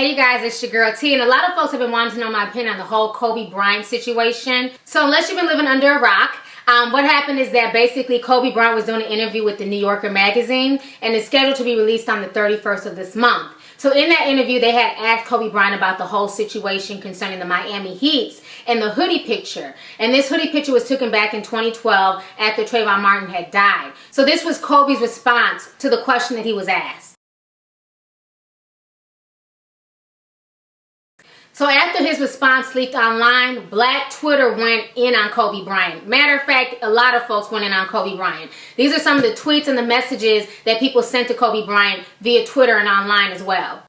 Hey you guys, it's your girl T, and a lot of folks have been wanting to know my opinion on the whole Kobe Bryant situation. So unless you've been living under a rock, what happened is that basically Kobe Bryant was doing an interview with the New Yorker magazine, and it's scheduled to be released on the 31st of this month. So in that interview, they had asked Kobe Bryant about the whole situation concerning the Miami Heats and the hoodie picture. And this hoodie picture was taken back in 2012 after Trayvon Martin had died. So this was Kobe's response to the question that he was asked. So after his response leaked online, Black Twitter went in on Kobe Bryant. Matter of fact, a lot of folks went in on Kobe Bryant. These are some of the tweets and the messages that people sent to Kobe Bryant via Twitter and online as well.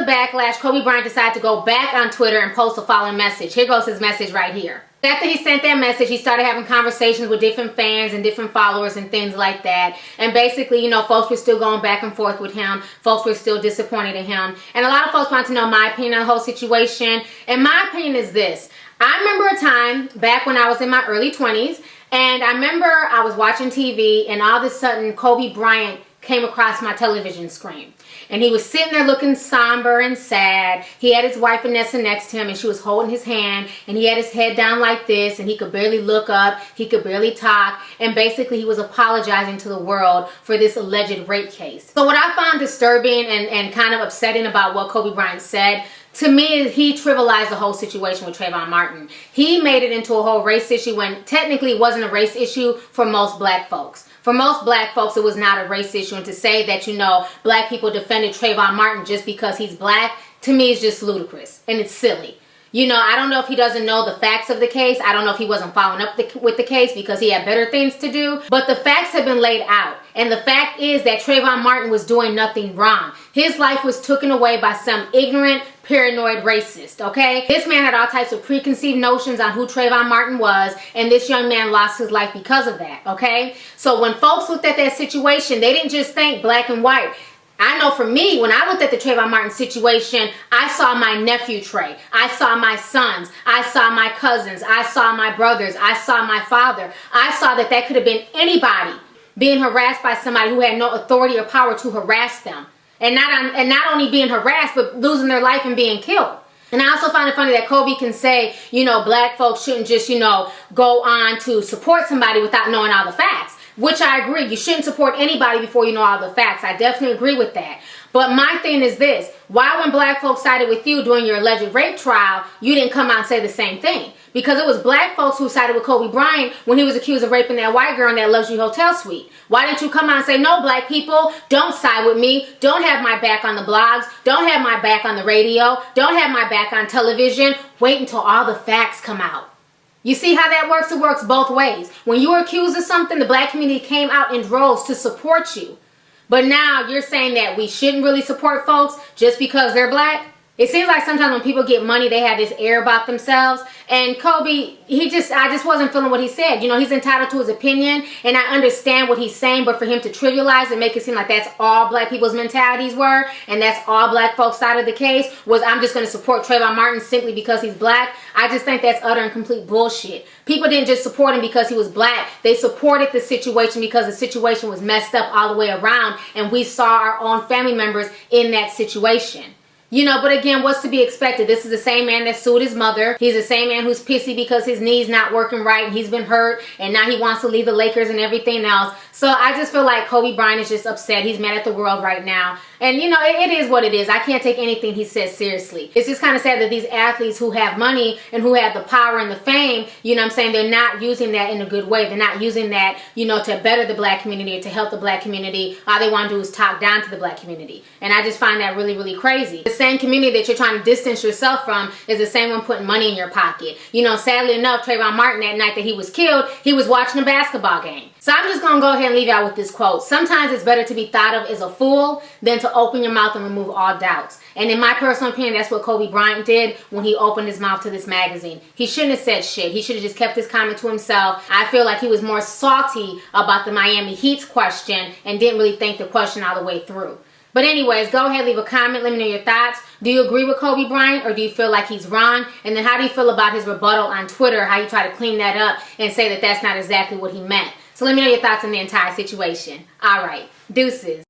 Backlash, Kobe Bryant decided to go back on Twitter and post the following message. Here goes his message right here. After he sent that message, he started having conversations with different fans and different followers and things like that. And basically, you know, folks were still going back and forth with him. Folks were still disappointed in him. And a lot of folks want to know my opinion on the whole situation. And my opinion is this. I remember a time back when I was in my early 20s, and I remember I was watching TV, and all of a sudden, Kobe Bryant came across my television screen. And he was sitting there looking somber and sad. He had his wife Vanessa next to him, and she was holding his hand, and he had his head down like this, and he could barely look up, he could barely talk, and basically he was apologizing to the world for this alleged rape case. So what I found disturbing and kind of upsetting about what Kobe Bryant said, to me, he trivialized the whole situation with Trayvon Martin. He made it into a whole race issue when technically it wasn't a race issue for most black folks. For most black folks, it was not a race issue. And to say that, you know, black people defended Trayvon Martin just because he's black, to me is just ludicrous. And it's silly. You know, I don't know if he doesn't know the facts of the case. I don't know if he wasn't following up with the case because he had better things to do. But the facts have been laid out. And the fact is that Trayvon Martin was doing nothing wrong. His life was taken away by some ignorant, paranoid racist, okay? This man had all types of preconceived notions on who Trayvon Martin was, and this young man lost his life because of that, okay? So when folks looked at that situation, they didn't just think black and white. I know for me, when I looked at the Trayvon Martin situation, I saw my nephew Trey. I saw my sons. I saw my cousins. I saw my brothers. I saw my father. I saw that that could have been anybody being harassed by somebody who had no authority or power to harass them. And not only being harassed, but losing their life and being killed. And I also find it funny that Kobe can say, you know, black folks shouldn't just, you know, go on to support somebody without knowing all the facts. Which I agree. You shouldn't support anybody before you know all the facts. I definitely agree with that. But my thing is this. Why when black folks sided with you during your alleged rape trial, you didn't come out and say the same thing? Because it was black folks who sided with Kobe Bryant when he was accused of raping that white girl in that luxury hotel suite. Why didn't you come out and say, no, black people, don't side with me. Don't have my back on the blogs. Don't have my back on the radio. Don't have my back on television. Wait until all the facts come out. You see how that works? It works both ways. When you were accused of something, the black community came out in droves to support you. But now you're saying that we shouldn't really support folks just because they're black? It seems like sometimes when people get money, they have this air about themselves. And Kobe, I just wasn't feeling what he said. You know, he's entitled to his opinion, and I understand what he's saying, but for him to trivialize and make it seem like that's all black people's mentalities were, and that's all black folks' side of the case, was I'm just going to support Trayvon Martin simply because he's black. I just think that's utter and complete bullshit. People didn't just support him because he was black. They supported the situation because the situation was messed up all the way around, and we saw our own family members in that situation. You know, but again, what's to be expected? This is the same man that sued his mother. He's the same man who's pissy because his knee's not working right and he's been hurt and now he wants to leave the Lakers and everything else. So I just feel like Kobe Bryant is just upset. He's mad at the world right now. And you know, it is what it is. I can't take anything he says seriously. It's just kind of sad that these athletes who have money and who have the power and the fame, you know what I'm saying, they're not using that in a good way. They're not using that, you know, to better the black community or to help the black community. All they want to do is talk down to the black community. And I just find that really, really crazy. The same community that you're trying to distance yourself from is the same one putting money in your pocket. You know, sadly enough, Trayvon Martin, that night that he was killed, he was watching a basketball game. So I'm just going to go ahead and leave y'all with this quote. Sometimes it's better to be thought of as a fool than to open your mouth and remove all doubts. And in my personal opinion, that's what Kobe Bryant did when he opened his mouth to this magazine. He shouldn't have said shit. He should have just kept his comment to himself. I feel like he was more salty about the Miami Heat's question and didn't really think the question all the way through. But anyways, go ahead, leave a comment. Let me know your thoughts. Do you agree with Kobe Bryant or do you feel like he's wrong? And then how do you feel about his rebuttal on Twitter, how you try to clean that up and say that that's not exactly what he meant? So let me know your thoughts on the entire situation. All right, deuces.